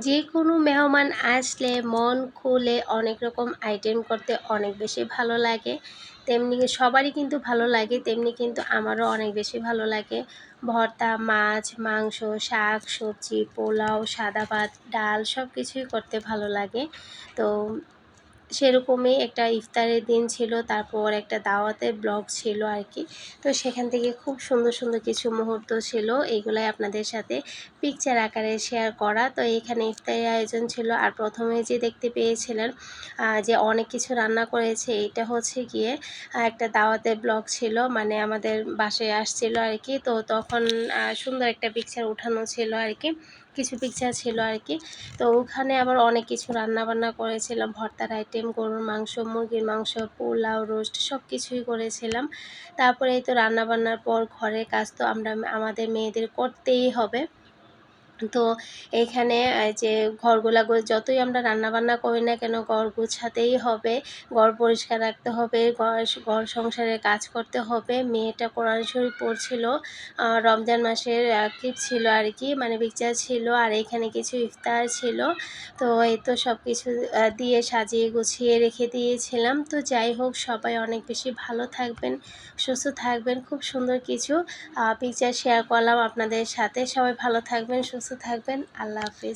যে কোনো মেহমান আসলে মন খুলে অনেক রকম আইটেম করতে অনেক বেশি ভালো লাগে। তেমনি সবারই কিন্তু ভালো লাগে, তেমনি কিন্তু আমারও অনেক বেশি ভালো লাগে। ভর্তা, মাছ, মাংস, শাক, সবজি, পোলাও, সাদা ভাত, ডাল সব কিছুই করতে ভালো লাগে। তো সেরকমই একটা ইফতারের দিন ছিল, তারপর একটা দাওয়াতের ব্লগ ছিল আর কি। তো সেখান থেকে খুব সুন্দর সুন্দর কিছু মুহূর্ত ছিল, এইগুলাই আপনাদের সাথে পিকচার আকারে শেয়ার করা। তো এখানে ইফতারের আয়োজন ছিল, আর প্রথমে যে দেখতে পেয়েছিলেন যে অনেক কিছু রান্না করেছে, এটা হচ্ছে গিয়ে একটা দাওয়াতের ব্লগ ছিল, মানে আমাদের বাসায় আসছিল আর কি। তো তখন সুন্দর একটা পিকচার উঠানো ছিল আর কি, কিছু পিকচার ছিল আর কি। তো ওখানে আবার অনেক কিছু রান্না বান্না করেছিলাম, ভর্তার আইটেম, গরুর মাংস, মুরগির মাংস, পোলাও, রোস্ট সব কিছুই করেছিলাম। তারপরে এই তো রান্না বান্নার পর ঘরের কাজ তো আমাদের মেয়েদের করতেই হবে। তো এইখানে যে যতই আমরা রান্নাবান্না করি না কেন, ঘর গোছাতেই হবে, ঘর পরিষ্কার রাখতে হবে, ঘর সংসারের কাজ করতে হবে। মেয়েটা কোরআন শরীফ পড়ছিল, রমজান মাসের ক্লিপ ছিল আর কি, মানে পিকচার ছিল, আর এখানে কিছু ইফতার ছিল। তো এই তো সব কিছু দিয়ে সাজিয়ে গুছিয়ে রেখে দিয়েছিলাম। তো যাই হোক, সবাই অনেক বেশি ভালো থাকবেন, সুস্থ থাকবেন। খুব সুন্দর কিছু পিকচার শেয়ার করলাম আপনাদের সাথে। সবাই ভালো থাকবেন, সুস্থ থাকবেন। আল্লাহ হাফিজ।